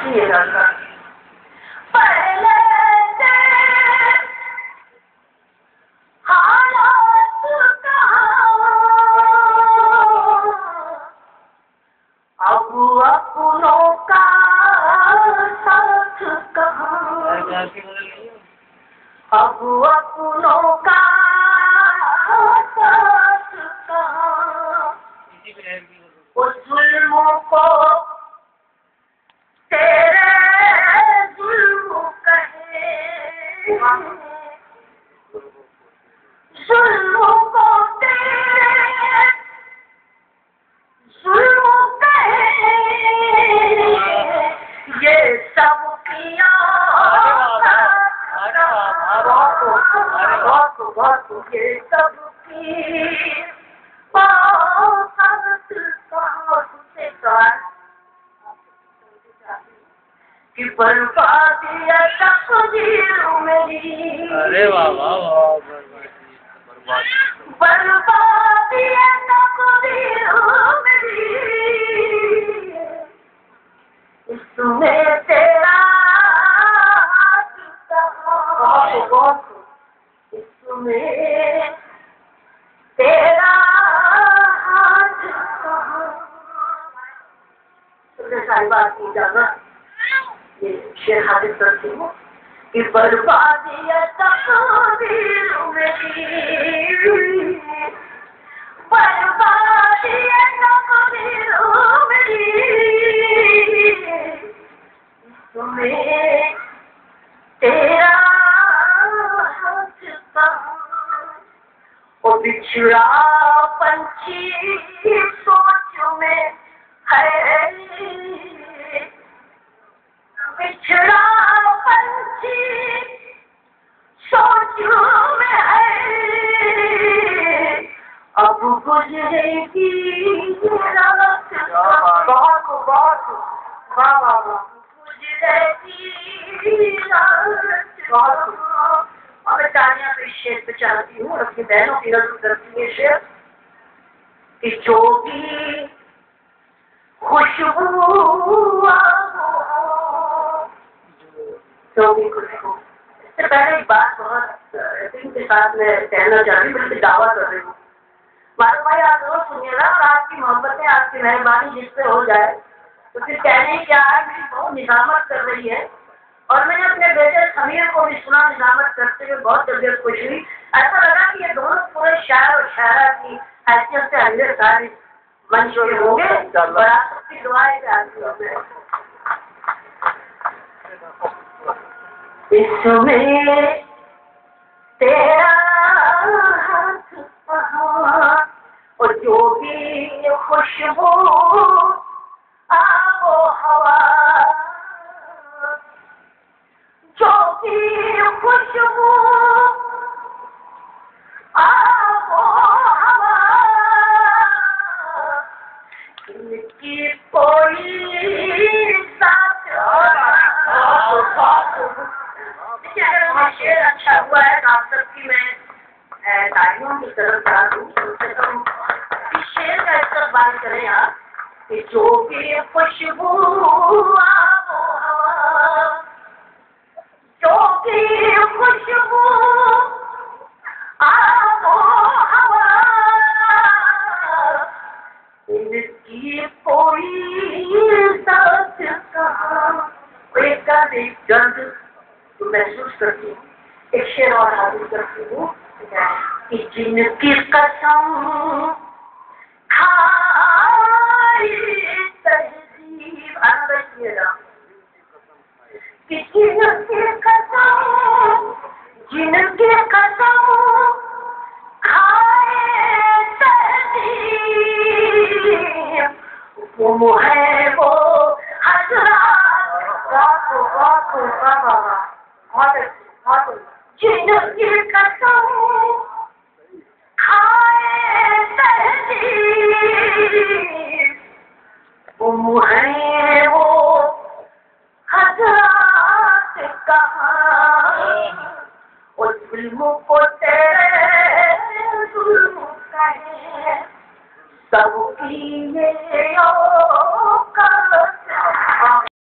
ये लड़का पहले से हालात अब अपनों का साथ कहाँ, अब अपनों का साथ कहाँ, उस जुल्मों को तेरे जुल्म कहे, जुल्म को तेरे जुल्म कहे, ये सब किया ये सब की कि बर्बादी है तकदीर मेरी। अरे वाह वाह वाह, बर्बादी है तकदीर मेरी, इसमें तेरा इसमें तेरा हाथ कहाँ। सबसे सारी बात की जाना ये शेर हाजिर करती हूँ कि बर्बादी है तकदीर मेरी, बर्बादी है तकदीर मेरी, तुम्हें तेरा हाथ कहाँ। वो बिछड़ा पंछी सोच में है, बिछड़ा पंछी सोच में है, अब गुजरेगी रात गुजरेगी रात। और मैं तानिया पे शेर पे चाहती हूँ और अपनी बहनों की रद्द करती है शेर कि जो भी खुशबू जो भी खुशबू। इससे पहले एक बात बहुत के साथ में कहना चाह रही हूँ, बल्कि दावा कर रही हूँ। मालूम भाई आप रोज सुनिएगा और आपकी मोहब्बतें आपकी मेहरबानी जिस पे हो जाए तो फिर कहने क्या है, मेरी बहुत निजामत कर रही है। और मैंने अपने बेटे समीर को भी सुना निजामत करते हुए, बहुत तबियत खुश हुई। ऐसा लगा कि ये दोनों पूरे शायर और शायरा की हैसियत से अगले सारे मंच पे होंगे और आप सबकी दुआएं चाहती हूँ। इसमें तेरा हाथ कहाँ, और जो भी खुशबू आबो हवा, जो भी खुशबू आबो हवा, इनकी कोई साथ। शेर अच्छा हुआ है तो आप सबकी मैं तालियों की तरफ करा दूँ। इस शेर का इस्तेमाल करें आप कि जो भी खुशबू आबो हवा, जो भी खुशबू आबो हवा, इनकी कोई साथ कहाँ। एक का एक दर्द तो महसूस करती हूँ। एक शेर और हाजिर करती हूँ कि जिनकी कसम खाई तहजीब, आना कि जिनकी कसम, जिनकी कसम खाए तहजीब, वो है वो हजरात। जिनकी कसम खाए तहजीब, वो है वो हजरात कहाँ। और जुल्म को तेरे जुल्म कहे, सबकी ये